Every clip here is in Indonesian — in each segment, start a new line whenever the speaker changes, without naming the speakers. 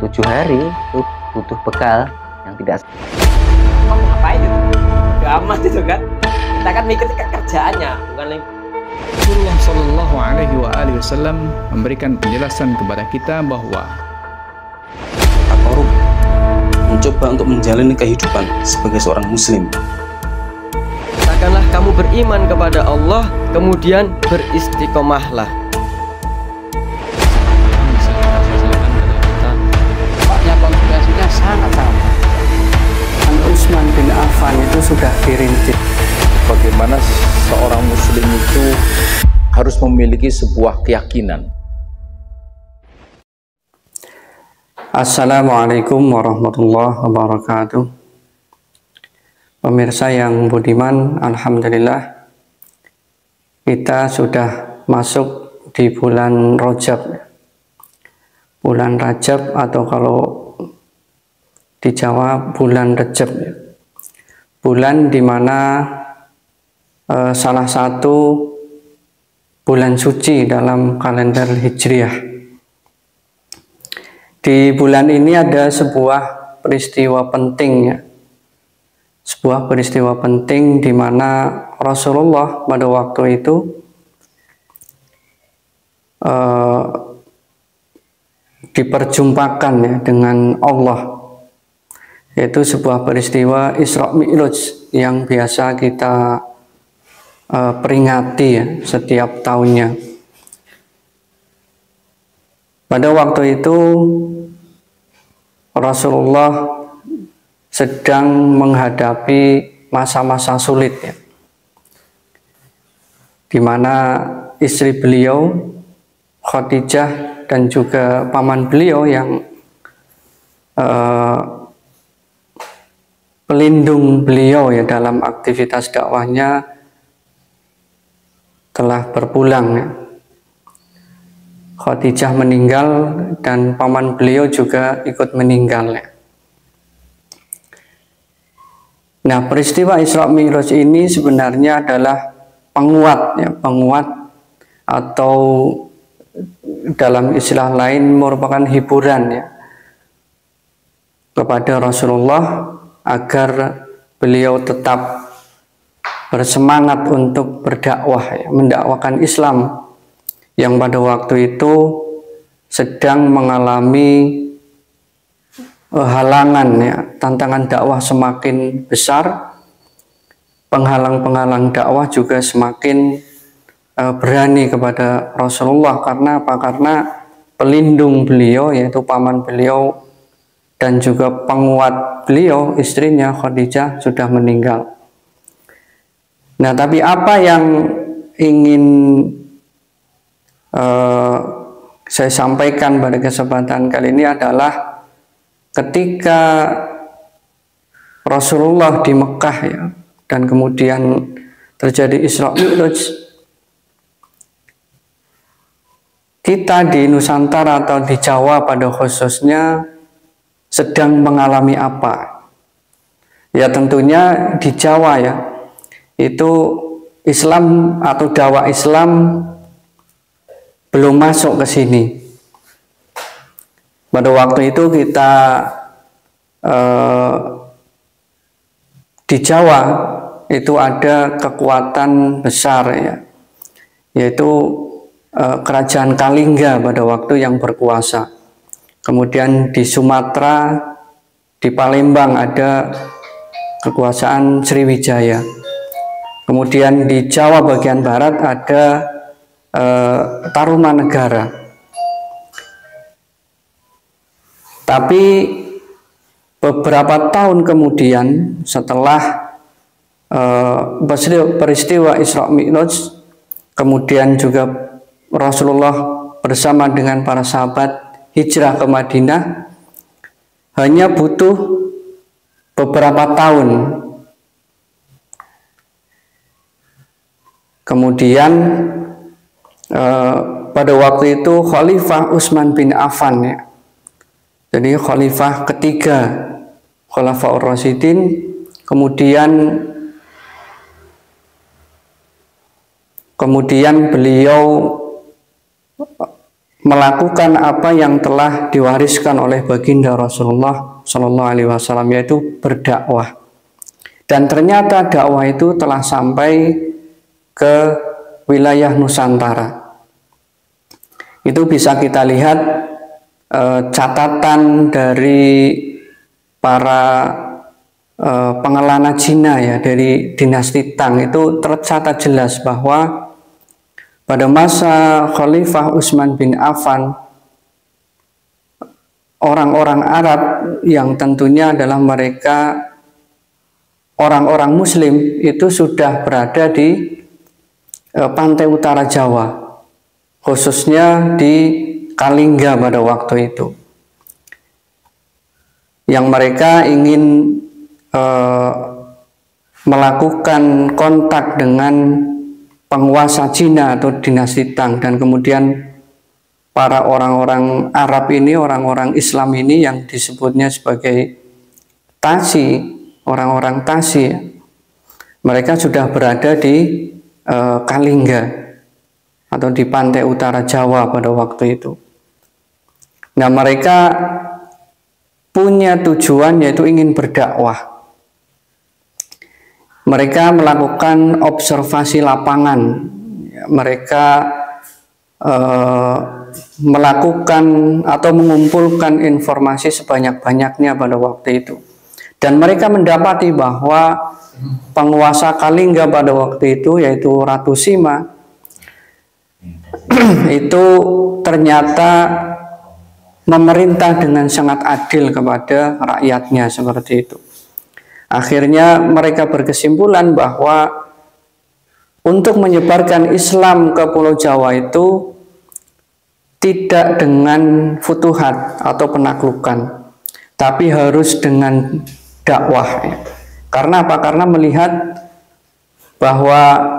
7 hari itu butuh bekal yang tidak.
Kamu ngapain itu? Gak amat itu kan? Kita kan mikir kerjaannya, bukan lagi.
Rasulullah Shallallahu Alaihi Wasallam memberikan penjelasan kepada kita bahwa
Takarub mencoba untuk menjalani kehidupan sebagai seorang muslim.
Katakanlah kamu beriman kepada Allah, kemudian beristiqomahlah.
Faknya konsekuensinya sangat sama. Utsman bin Affan itu sudah dirinci.
bagaimana seorang muslim itu harus memiliki sebuah keyakinan.
Assalamualaikum warahmatullahi wabarakatuh. Pemirsa yang budiman, alhamdulillah kita sudah masuk di bulan Rajab. Bulan Rajab atau kalau di Jawa bulan Rejab. Bulan dimana salah satu bulan suci dalam kalender Hijriah. Di bulan ini ada sebuah peristiwa penting ya. Sebuah peristiwa penting di mana Rasulullah pada waktu itu diperjumpakan ya dengan Allah, yaitu sebuah peristiwa Isra Mi'raj yang biasa kita peringati ya, setiap tahunnya. Pada waktu itu Rasulullah sedang menghadapi masa-masa sulit ya, di mana istri beliau Khadijah dan juga paman beliau yang pelindung beliau ya dalam aktivitas dakwahnya telah berpulang ya. Khadijah meninggal dan paman beliau juga ikut meninggal ya. Nah, peristiwa Isra Mi'raj ini sebenarnya adalah penguat ya, penguat atau dalam istilah lain merupakan hiburan ya kepada Rasulullah agar beliau tetap bersemangat untuk berdakwah ya, mendakwakan Islam yang pada waktu itu sedang mengalami halangan ya, tantangan dakwah semakin besar, penghalang-penghalang dakwah juga semakin berani kepada Rasulullah. Karena apa? Karena pelindung beliau yaitu paman beliau dan juga penguat beliau, istrinya Khadijah, sudah meninggal. Nah, tapi apa yang ingin saya sampaikan pada kesempatan kali ini adalah ketika Rasulullah di Mekah ya, dan kemudian terjadi Isra Mi'raj, kita di Nusantara atau di Jawa pada khususnya sedang mengalami apa? Ya tentunya di Jawa ya, itu Islam atau dakwah Islam belum masuk ke sini. Pada waktu itu kita di Jawa itu ada kekuatan besar ya, yaitu kerajaan Kalingga pada waktu yang berkuasa. Kemudian di Sumatera, di Palembang ada kekuasaan Sriwijaya. Kemudian di Jawa bagian barat ada Tarumanegara. Tapi beberapa tahun kemudian setelah peristiwa Isra Mi'raj, kemudian juga Rasulullah bersama dengan para sahabat hijrah ke Madinah, hanya butuh beberapa tahun. Kemudian pada waktu itu Khalifah Utsman bin Affan ya, jadi khalifah ketiga Khulafaur Rasyidin, kemudian beliau melakukan apa yang telah diwariskan oleh baginda Rasulullah Shallallahu Alaihi Wasallam, yaitu berdakwah. Dan ternyata dakwah itu telah sampai ke wilayah Nusantara. Itu bisa kita lihat catatan dari para pengelana Cina ya, dari dinasti Tang, itu tercatat jelas bahwa pada masa Khalifah Utsman bin Affan, orang-orang Arab yang tentunya adalah mereka orang-orang Muslim itu sudah berada di pantai utara Jawa, khususnya di Kalingga pada waktu itu, yang mereka ingin melakukan kontak dengan penguasa Cina atau dinasti Tang, dan kemudian para orang-orang Arab ini, orang-orang Islam ini yang disebutnya sebagai Tasi, orang-orang Tasi, mereka sudah berada di Kalingga atau di pantai utara Jawa pada waktu itu. Nah, mereka punya tujuan yaitu ingin berdakwah. Mereka melakukan observasi lapangan, mereka melakukan atau mengumpulkan informasi sebanyak-banyaknya pada waktu itu. Dan mereka mendapati bahwa penguasa Kalingga pada waktu itu, yaitu Ratu Sima, itu ternyata memerintah dengan sangat adil kepada rakyatnya, seperti itu. Akhirnya mereka berkesimpulan bahwa untuk menyebarkan Islam ke Pulau Jawa itu tidak dengan futuhat atau penaklukan, tapi harus dengan dakwah. Karena apa? Karena melihat bahwa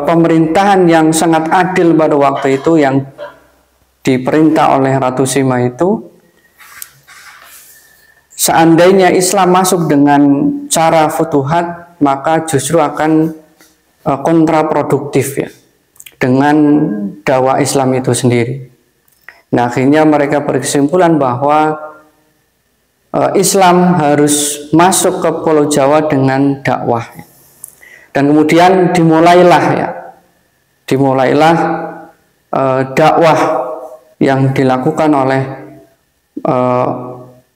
pemerintahan yang sangat adil pada waktu itu yang diperintah oleh Ratu Sima itu, seandainya Islam masuk dengan cara futuhat, maka justru akan kontraproduktif ya dengan dakwah Islam itu sendiri. Nah, akhirnya mereka berkesimpulan bahwa Islam harus masuk ke Pulau Jawa dengan dakwah. Dan kemudian dimulailah dakwah yang dilakukan oleh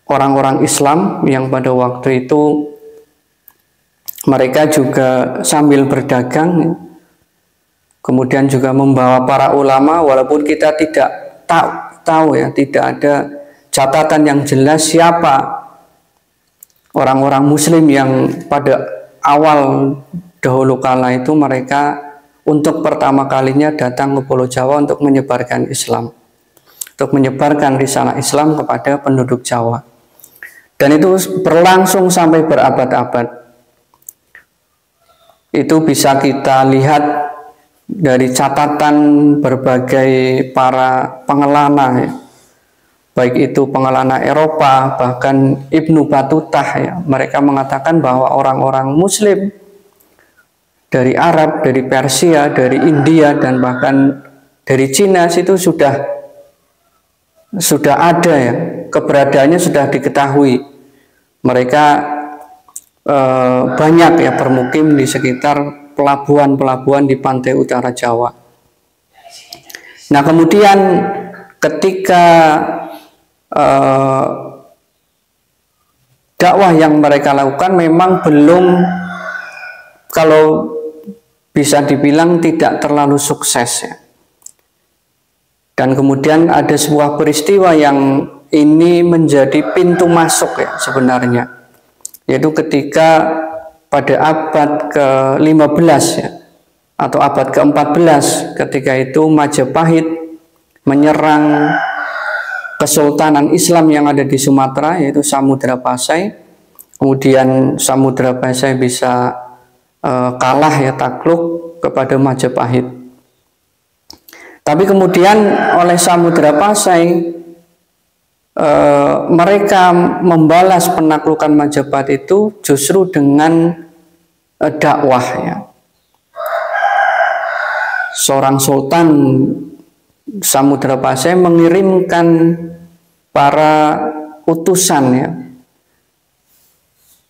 orang-orang Islam yang pada waktu itu mereka juga sambil berdagang, kemudian juga membawa para ulama, walaupun kita tidak tahu ya, tidak ada catatan yang jelas siapa orang-orang Muslim yang pada awal dahulu kala itu mereka untuk pertama kalinya datang ke Pulau Jawa untuk menyebarkan Islam, untuk menyebarkan risalah Islam kepada penduduk Jawa. Dan itu berlangsung sampai berabad-abad. Itu bisa kita lihat dari catatan berbagai para pengelana ya. Baik itu pengelana Eropa, bahkan Ibnu Batutah ya. Mereka mengatakan bahwa orang-orang Muslim dari Arab, dari Persia, dari India, dan bahkan dari Cina itu sudah ada ya, keberadaannya sudah diketahui. Mereka banyak ya bermukim di sekitar pelabuhan-pelabuhan di pantai utara Jawa. Nah, kemudian ketika dakwah yang mereka lakukan memang belum, kalau bisa dibilang tidak terlalu sukses ya. Dan kemudian ada sebuah peristiwa yang ini menjadi pintu masuk ya sebenarnya, yaitu ketika pada abad ke-15 ya, atau abad ke-14, ketika itu Majapahit menyerang Kesultanan Islam yang ada di Sumatera, yaitu Samudra Pasai. Kemudian Samudra Pasai bisa kalah ya, takluk kepada Majapahit. Tapi kemudian oleh Samudra Pasai mereka membalas penaklukan Majapahit itu justru dengan dakwah ya. Seorang sultan Samudra Pasai mengirimkan para utusan ya.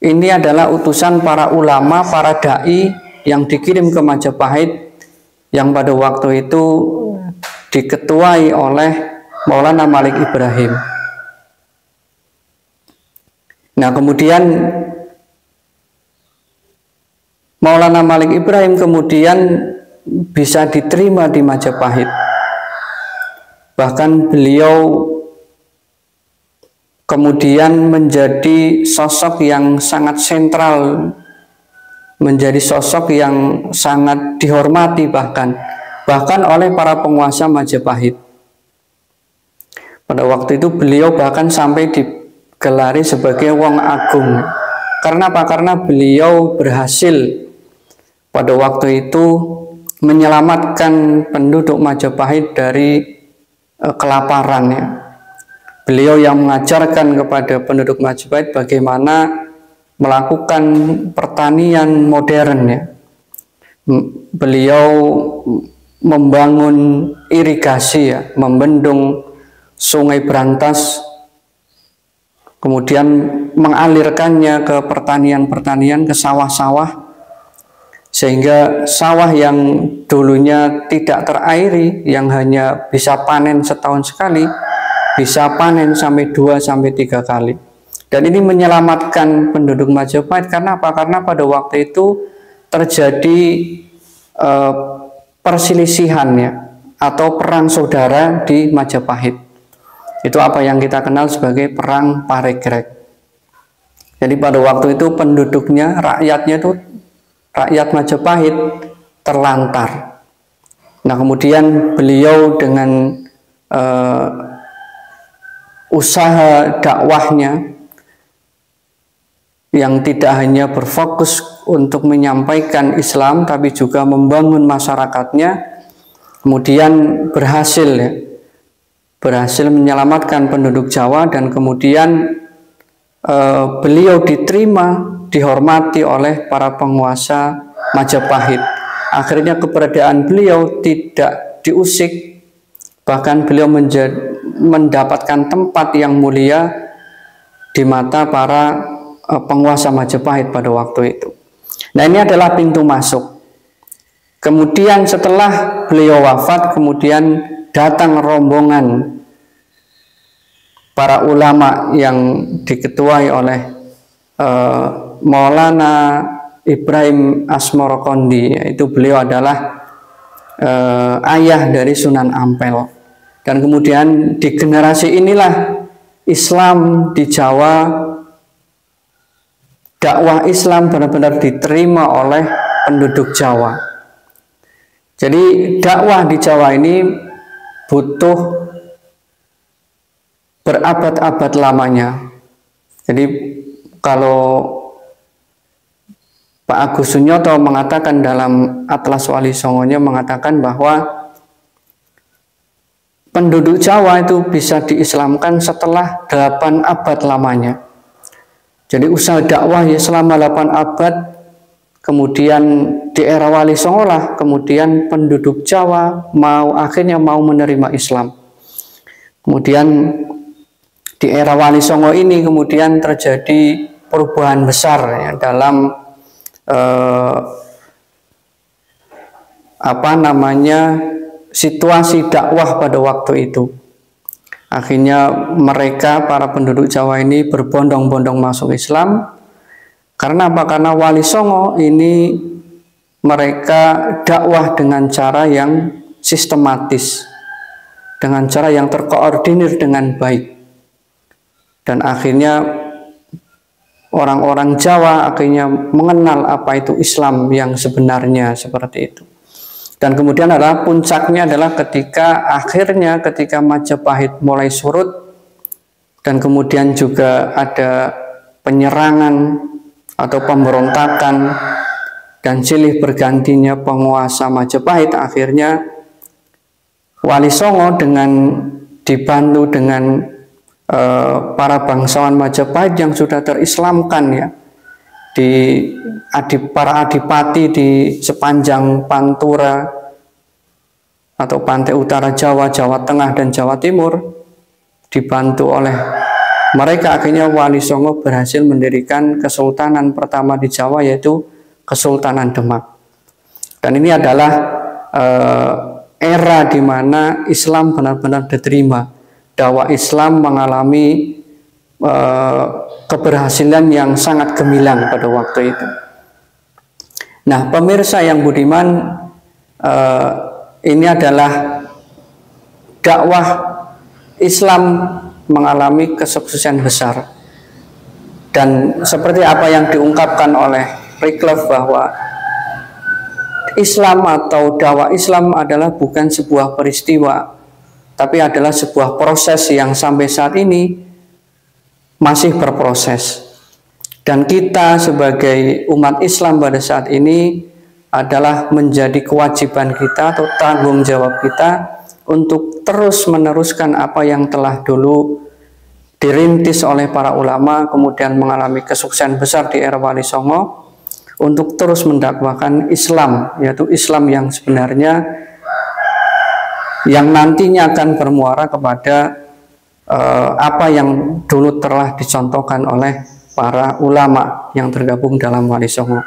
Ini adalah utusan para ulama, para dai yang dikirim ke Majapahit yang pada waktu itu diketuai oleh Maulana Malik Ibrahim. Nah, kemudian Maulana Malik Ibrahim kemudian bisa diterima di Majapahit. Bahkan beliau kemudian menjadi sosok yang sangat sentral, menjadi sosok yang sangat dihormati bahkan oleh para penguasa Majapahit. Pada waktu itu beliau bahkan sampai digelari sebagai Wong Agung. Karena apa? Karena beliau berhasil pada waktu itu menyelamatkan penduduk Majapahit dari kelaparan ya. Beliau yang mengajarkan kepada penduduk Majapahit bagaimana melakukan pertanian modern ya. Beliau membangun irigasi ya, membendung Sungai Brantas, kemudian mengalirkannya ke pertanian-pertanian, ke sawah-sawah, sehingga sawah yang dulunya tidak terairi, yang hanya bisa panen setahun sekali, bisa panen sampai 2-3 kali. Dan ini menyelamatkan penduduk Majapahit. Karena apa? Karena pada waktu itu terjadi perselisihan ya, atau perang saudara di Majapahit. Itu apa yang kita kenal sebagai perang Paregreg. Jadi pada waktu itu penduduknya, rakyatnya itu, rakyat Majapahit terlantar. Nah, kemudian beliau dengan usaha dakwahnya yang tidak hanya berfokus untuk menyampaikan Islam, tapi juga membangun masyarakatnya, kemudian berhasil menyelamatkan penduduk Jawa, dan kemudian beliau diterima, dihormati oleh para penguasa Majapahit. Akhirnya keberadaan beliau tidak diusik, bahkan beliau mendapatkan tempat yang mulia di mata para penguasa Majapahit pada waktu itu. Nah, ini adalah pintu masuk. Kemudian setelah beliau wafat, kemudian datang rombongan para ulama yang diketuai oleh Maulana Ibrahim Asmorokondi, yaitu beliau adalah ayah dari Sunan Ampel. Dan kemudian di generasi inilah Islam di Jawa, dakwah Islam benar-benar diterima oleh penduduk Jawa. Jadi dakwah di Jawa ini butuh berabad-abad lamanya. Jadi kalau Pak Agus Sunyoto mengatakan dalam Atlas Wali Songonya, mengatakan bahwa penduduk Jawa itu bisa diislamkan setelah 8 abad lamanya. Jadi usaha dakwah ya selama 8 abad, kemudian di era Wali Songo lah, kemudian penduduk Jawa akhirnya mau menerima Islam. Kemudian di era Wali Songo ini kemudian terjadi perubahan besar ya, dalam situasi dakwah pada waktu itu. Akhirnya mereka, para penduduk Jawa ini berbondong-bondong masuk Islam. Karena apa? Karena Wali Songo ini mereka dakwah dengan cara yang sistematis, dengan cara yang terkoordinir dengan baik. Dan akhirnya orang-orang Jawa akhirnya mengenal apa itu Islam yang sebenarnya, seperti itu. Dan kemudian adalah puncaknya adalah ketika Majapahit mulai surut, dan kemudian juga ada penyerangan atau pemberontakan dan silih bergantinya penguasa Majapahit. Akhirnya Wali Songo dibantu dengan para bangsawan Majapahit yang sudah terislamkan ya, para adipati di sepanjang Pantura atau pantai utara Jawa, Jawa Tengah dan Jawa Timur, dibantu oleh mereka, akhirnya Wali Songo berhasil mendirikan kesultanan pertama di Jawa, yaitu Kesultanan Demak. Dan ini adalah era di mana Islam benar-benar diterima. Dakwah Islam mengalami keberhasilan yang sangat gemilang pada waktu itu. Nah, pemirsa yang budiman, ini adalah dakwah Islam mengalami kesuksesan besar. Dan seperti apa yang diungkapkan oleh Wycliffe, bahwa Islam atau dakwah Islam adalah bukan sebuah peristiwa, tapi adalah sebuah proses yang sampai saat ini masih berproses. Dan kita sebagai umat Islam pada saat ini adalah menjadi kewajiban kita atau tanggung jawab kita untuk terus meneruskan apa yang telah dulu dirintis oleh para ulama, kemudian mengalami kesuksesan besar di era Wali Songo, untuk terus mendakwakan Islam, yaitu Islam yang sebenarnya, yang nantinya akan bermuara kepada apa yang dulu telah dicontohkan oleh para ulama yang tergabung dalam Wali Songo.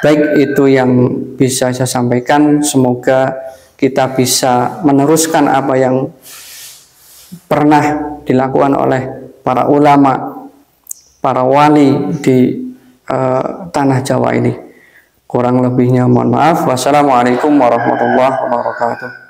Baik, itu yang bisa saya sampaikan. Semoga kita bisa meneruskan apa yang pernah dilakukan oleh para ulama, para wali di tanah Jawa ini. Kurang lebihnya mohon maaf. Wassalamualaikum warahmatullahi wabarakatuh.